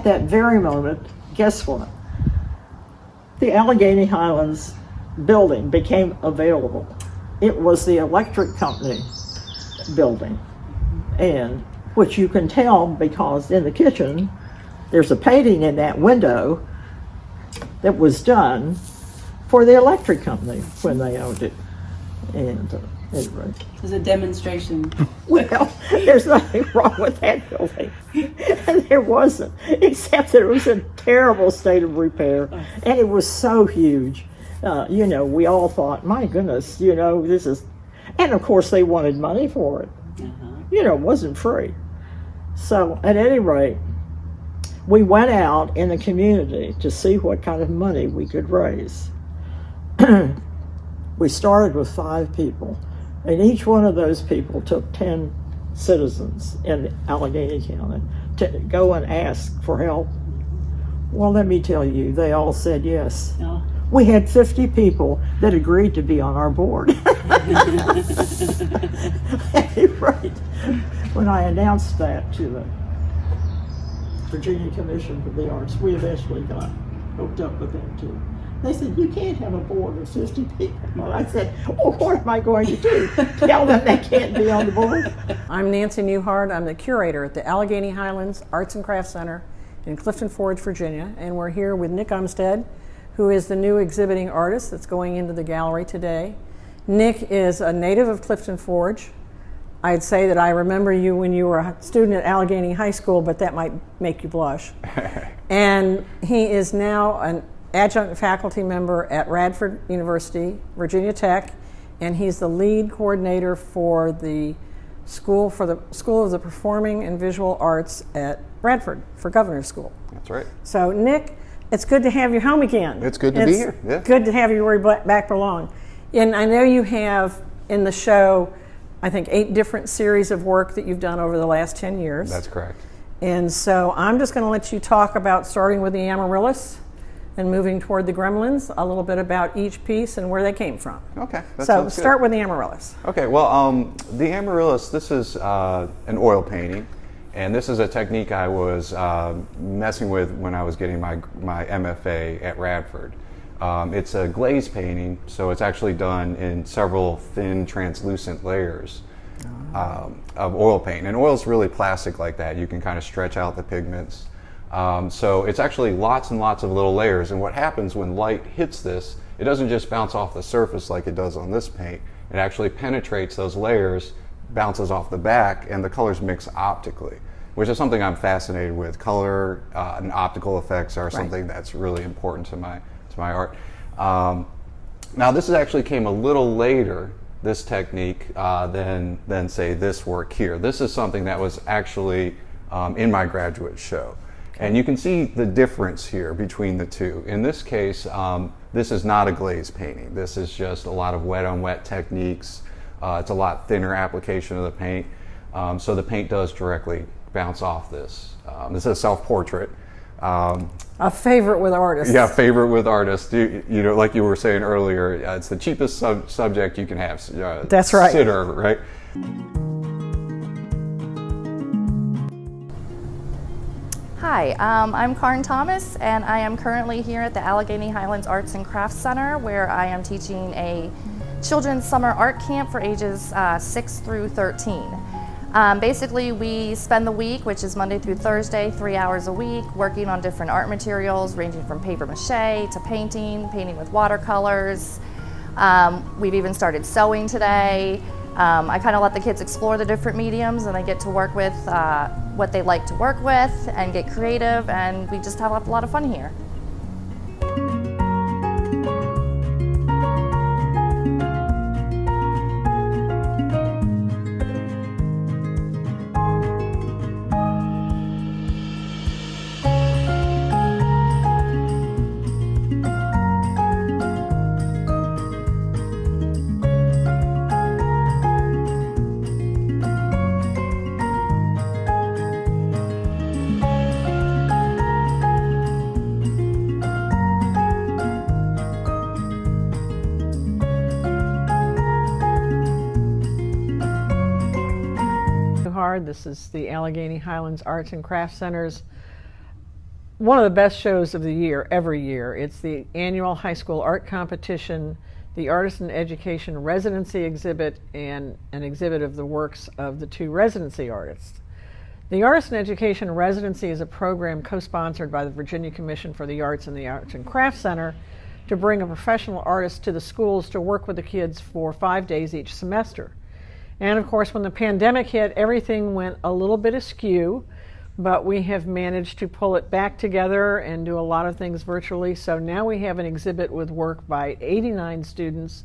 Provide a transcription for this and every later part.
at that very moment, guess what? The Allegheny Highlands building became available. It was the electric company building, and which you can tell because in the kitchen there's a painting in that window that was done for the electric company when they owned it. And anyway. It was a demonstration. Well, there's nothing wrong with that building. And there wasn't, except that it was in terrible state of repair. And it was so huge. You know, we all thought, my goodness, you know, this is, and of course they wanted money for it. You know, it wasn't free. So at any rate, we went out in the community to see what kind of money we could raise. We started with 5 people, and each one of those people took 10 citizens in Allegheny County to go and ask for help. Well, let me tell you, they all said yes. Oh. We had 50 people that agreed to be on our board. Right. When I announced that to the Virginia Commission for the Arts, we eventually got hooked up with them too. They said, you can't have a board of 50 people. Well, I said, well, what am I going to do? Tell them they can't be on the board? I'm Nancy Newhart. I'm the curator at the Allegheny Highlands Arts and Crafts Center in Clifton Forge, Virginia. And we're here with Nick Umstead, who is the new exhibiting artist that's going into the gallery today. Nick is a native of Clifton Forge. I'd say that I remember you when you were a student at Allegheny High School, but that might make you blush. And he is now an adjunct faculty member at Radford University, Virginia Tech, and he's the lead coordinator for the School of the Performing and Visual Arts at Radford for Governor's School. That's right. So Nick, it's good to have you home again. It's good to be here. Yeah. Good to have you back for long. And I know you have in the show, I think 8 different series of work that you've done over the last 10 years. That's correct. And so I'm just going to let you talk about starting with the Amaryllis and moving toward the Gremlins, a little bit about each piece and where they came from. Okay. So start with the Amaryllis. Okay, well, the Amaryllis, this is an oil painting, and this is a technique I was messing with when I was getting my MFA at Radford. It's a glaze painting, so it's actually done in several thin, translucent layers of oil paint. And oil is really plastic like that. You can kind of stretch out the pigments. So it's actually lots and lots of little layers, and what happens when light hits this, it doesn't just bounce off the surface like it does on this paint. It actually penetrates those layers, bounces off the back, and the colors mix optically, which is something I'm fascinated with. Color and optical effects are something that's really important to my art. Now this actually came a little later, this technique, than say this work here. This is something that was actually in my graduate show. And you can see the difference here between the two. In this case, this is not a glaze painting. This is just a lot of wet on wet techniques. It's a lot thinner application of the paint. So the paint does directly bounce off this. This is a self-portrait. A favorite with artists. Yeah, favorite with artists. You know, like you were saying earlier, it's the cheapest subject you can have. That's right. Sitter, right? Hi, I'm Karen Thomas, and I am currently here at the Allegheny Highlands Arts and Crafts Center, where I am teaching a children's summer art camp for ages 6 through 13. Basically, we spend the week, which is Monday through Thursday, 3 hours a week, working on different art materials, ranging from paper mache to painting with watercolors. We've even started sewing today. I kind of let the kids explore the different mediums, and they get to work with what they like to work with and get creative, and we just have a lot of fun here. This is the Allegheny Highlands Arts and Crafts Center's one of the best shows of the year every year. It's the annual high school art competition, the Artist in Education residency exhibit, and an exhibit of the works of the 2 residency artists. The Artist in Education residency is a program co-sponsored by the Virginia Commission for the Arts and the Arts and Crafts Center to bring a professional artist to the schools to work with the kids for 5 days each semester. And of course, when the pandemic hit, everything went a little bit askew, but we have managed to pull it back together and do a lot of things virtually. So now we have an exhibit with work by 89 students,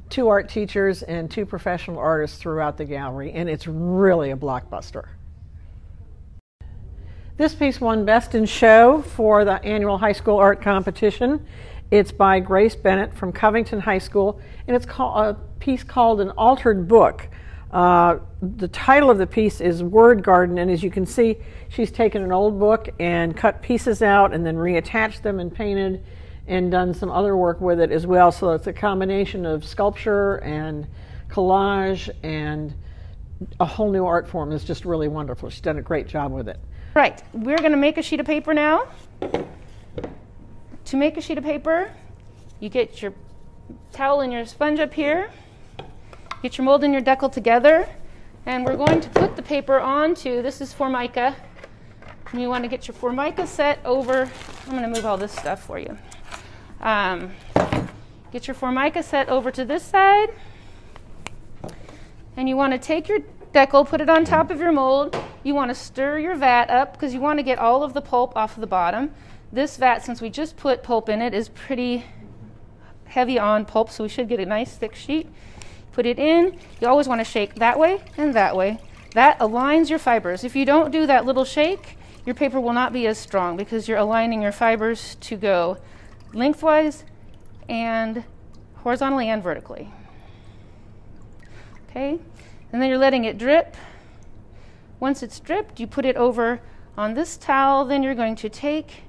2 art teachers, and 2 professional artists throughout the gallery, and it's really a blockbuster. This piece won Best in Show for the annual high school art competition. It's by Grace Bennett from Covington High School, and it's a piece called An Altered Book. The title of the piece is Word Garden, and as you can see, she's taken an old book and cut pieces out and then reattached them and painted and done some other work with it as well. So it's a combination of sculpture and collage and a whole new art form. It's just really wonderful. She's done a great job with it. Right, we're going to make a sheet of paper now. To make a sheet of paper, you get your towel and your sponge up here, get your mold and your decal together, and we're going to put the paper onto, this is Formica, and you want to get your Formica set over, I'm going to move all this stuff for you. Get your Formica set over to this side, and you want to take your decal, put it on top of your mold. You want to stir your vat up because you want to get all of the pulp off of the bottom. This vat, since we just put pulp in it, is pretty heavy on pulp, so we should get a nice thick sheet. Put it in. You always want to shake that way and that way. That aligns your fibers. If you don't do that little shake, your paper will not be as strong because you're aligning your fibers to go lengthwise and horizontally and vertically. Okay, and then you're letting it drip. Once it's dripped, you put it over on this towel. Then you're going to take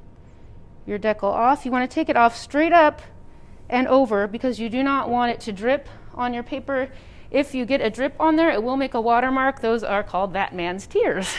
your decal off. You want to take it off straight up and over because you do not want it to drip on your paper. If you get a drip on there, it will make a watermark. Those are called that man's tears.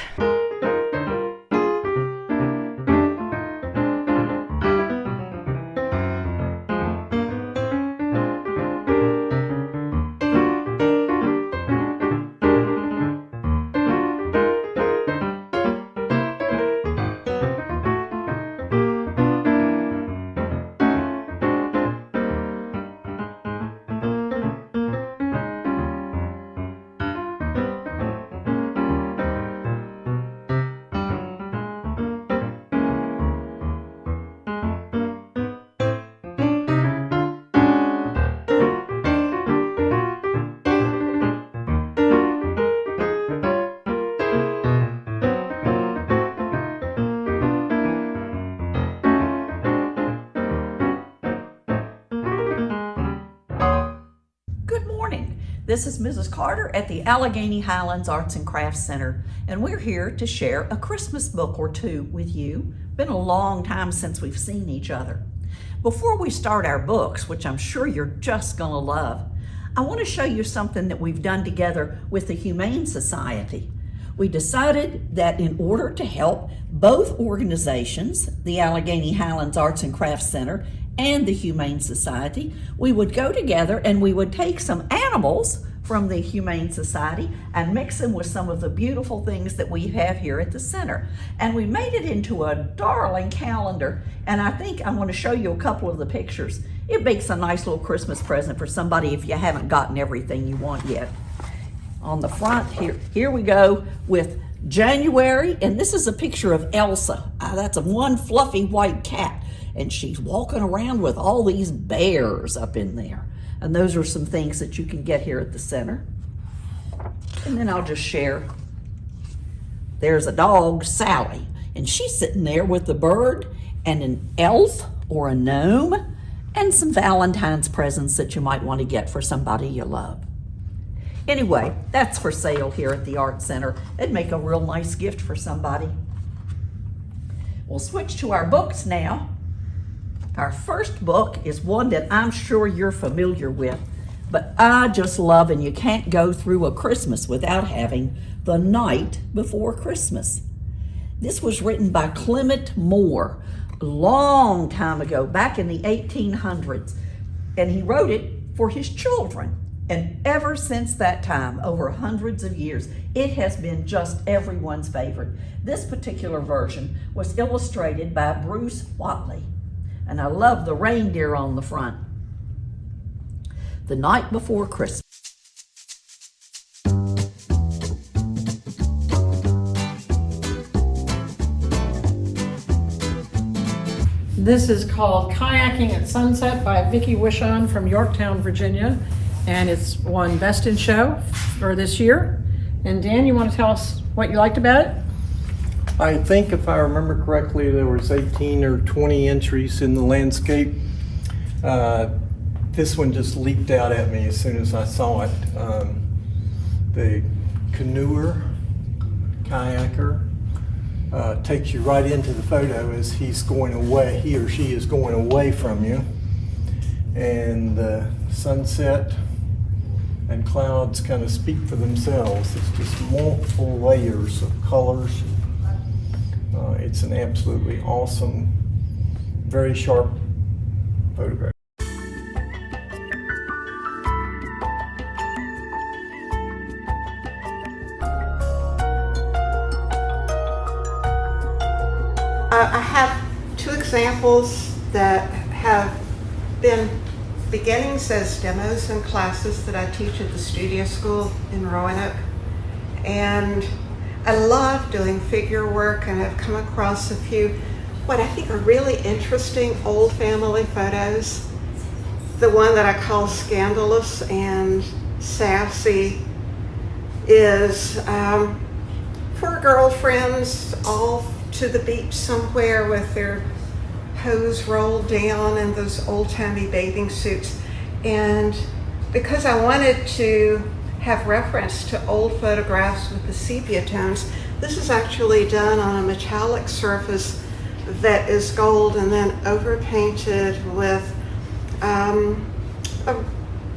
This is Mrs. Carter at the Allegheny Highlands Arts and Crafts Center, and we're here to share a Christmas book or two with you. Been a long time since we've seen each other. Before we start our books, which I'm sure you're just gonna love, I want to show you something that we've done together with the Humane Society. We decided that in order to help both organizations, the Allegheny Highlands Arts and Crafts Center and the Humane Society, we would go together and we would take some animals from the Humane Society and mix them with some of the beautiful things that we have here at the center. And we made it into a darling calendar, and I think I want to show you a couple of the pictures. It makes a nice little Christmas present for somebody if you haven't gotten everything you want yet. On the front here we go with January, and this is a picture of Elsa. That's a one fluffy white cat, and she's walking around with all these bears up in there. And those are some things that you can get here at the center. And then I'll just share. There's a dog, Sally, and she's sitting there with a bird and an elf or a gnome and some Valentine's presents that you might want to get for somebody you love. Anyway, that's for sale here at the Art Center. It'd make a real nice gift for somebody. We'll switch to our books now. Our first book is one that I'm sure you're familiar with, but I just love, and you can't go through a Christmas without having The Night Before Christmas. This was written by Clement Moore a long time ago, back in the 1800s, and he wrote it for his children. And ever since that time, over hundreds of years, it has been just everyone's favorite. This particular version was illustrated by Bruce Watley, and I love the reindeer on the front. The Night Before Christmas. This is called Kayaking at Sunset by Vicki Wishon from Yorktown, Virginia, and it's won Best in Show for this year. And Dan, you want to tell us what you liked about it? I think if I remember correctly, there was 18 or 20 entries in the landscape. This one just leaped out at me as soon as I saw it. The canoeer, kayaker, takes you right into the photo as he's going away, he or she is going away from you. And the sunset and clouds kind of speak for themselves. It's just multiple layers of colors. It's an absolutely awesome, very sharp photograph. I have two examples that have been beginnings as demos and classes that I teach at the studio school in Roanoke. And I love doing figure work, and I've come across a few what I think are really interesting old family photos. The one that I call scandalous and sassy is four girlfriends all to the beach somewhere with their hose rolled down and those old-timey bathing suits. And because I wanted to have reference to old photographs with the sepia tones, this is actually done on a metallic surface that is gold and then overpainted with a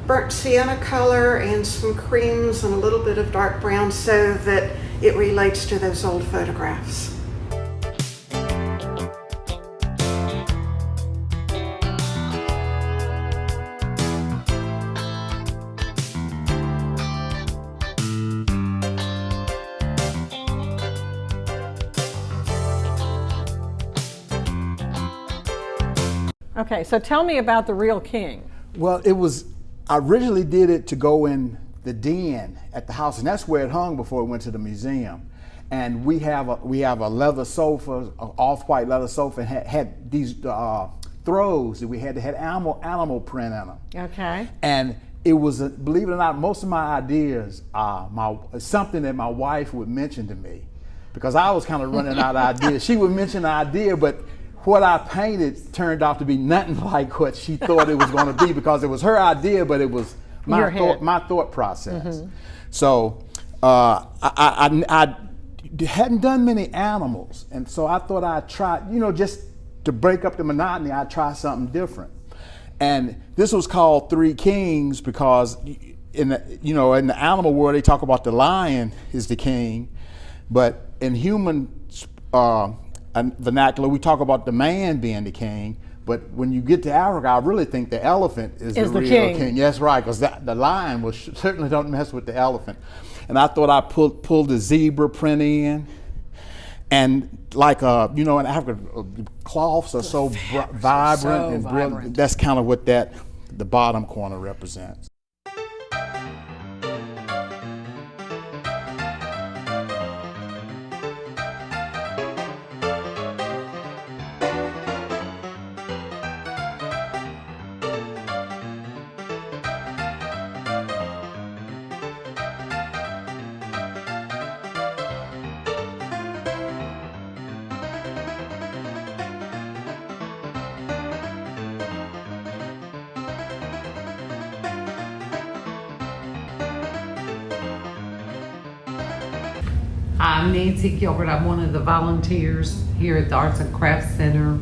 burnt sienna color and some creams and a little bit of dark brown so that it relates to those old photographs. Okay, so tell me about the real king. Well, I originally did it to go in the den at the house, and that's where it hung before it went to the museum. And we have a leather sofa, an off-white leather sofa, and had these throws that we had animal print in them. Okay. And it was, believe it or not, most of my ideas something that my wife would mention to me, because I was kind of running out of ideas. She would mention an idea, but what I painted turned out to be nothing like what she thought it was going to be, because it was her idea, but it was my thought process. Mm-hmm. So I hadn't done many animals, and so I thought I'd try, just to break up the monotony, I'd try something different. And this was called Three Kings because in the animal world they talk about the lion is the king, but in human vernacular we talk about the man being the king. But when you get to Africa, I really think the elephant is the real king. Yes, right, because the lion certainly don't mess with the elephant. And I thought I pulled the zebra print in, and like in Africa, cloths are so vibrant and brilliant. That's kind of what the bottom corner represents. I'm Nancy Gilbert. I'm one of the volunteers here at the Arts and Crafts Center.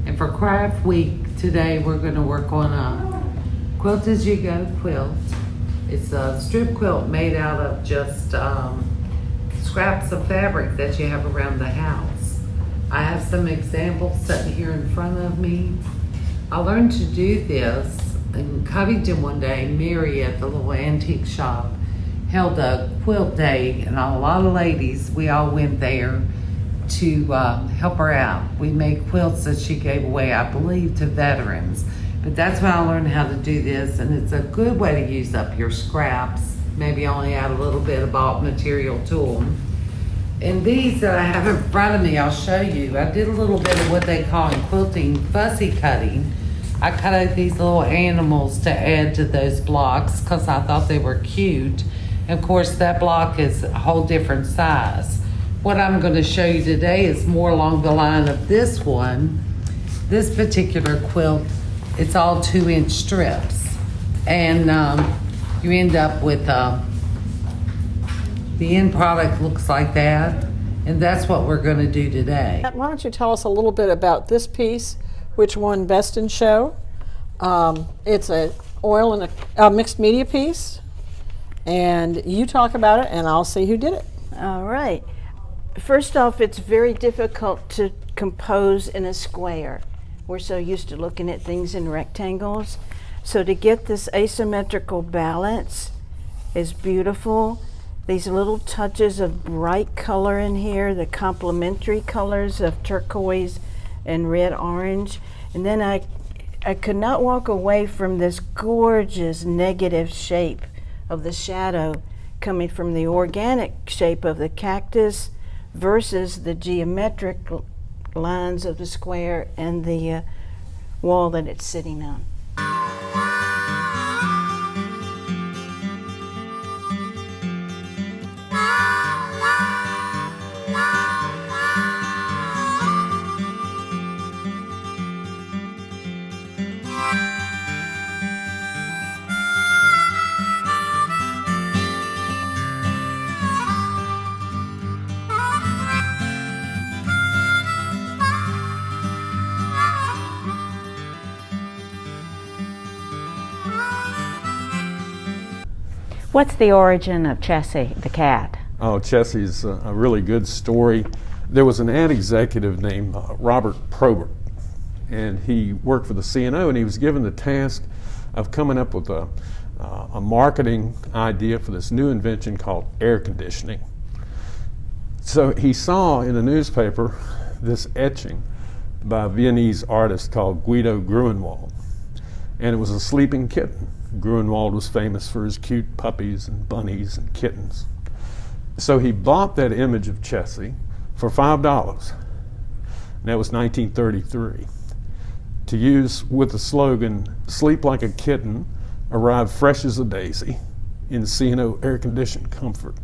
And for Craft Week today, we're going to work on a Quilt As You Go quilt. It's a strip quilt made out of just scraps of fabric that you have around the house. I have some examples sitting here in front of me. I learned to do this in Covington one day. Mary at the little antique shop held a quilt day, and a lot of ladies, we all went there to help her out. We made quilts that she gave away, I believe, to veterans. But that's when I learned how to do this, and it's a good way to use up your scraps, maybe only add a little bit of bought material to them. And these that I have in front of me, I'll show you. I did a little bit of what they call in quilting fussy cutting. I cut out these little animals to add to those blocks because I thought they were cute. And of course, that block is a whole different size. What I'm going to show you today is more along the line of this one. This particular quilt, it's all 2-inch strips. And you end up with the end product looks like that, and that's what we're going to do today. Why don't you tell us a little bit about this piece, which won Best in Show? It's a oil and a mixed media piece, and you talk about it, and I'll see who did it. All right. First off, it's very difficult to compose in a square. We're so used to looking at things in rectangles. So to get this asymmetrical balance is beautiful. These little touches of bright color in here, the complementary colors of turquoise and red orange. And then I could not walk away from this gorgeous negative shape of the shadow coming from the organic shape of the cactus versus the geometric lines of the square and the wall that it's sitting on. What's the origin of Chessie the cat? Oh, Chessie's a really good story. There was an ad executive named Robert Probert, and he worked for the CNO, and he was given the task of coming up with a marketing idea for this new invention called air conditioning. So he saw in a newspaper this etching by a Viennese artist called Guido Gruenwald, and it was a sleeping kitten. Gruenwald was famous for his cute puppies and bunnies and kittens. So he bought that image of Chessie for $5. And that was 1933. To use with the slogan, "Sleep like a kitten, arrive fresh as a daisy in CNO air-conditioned comfort."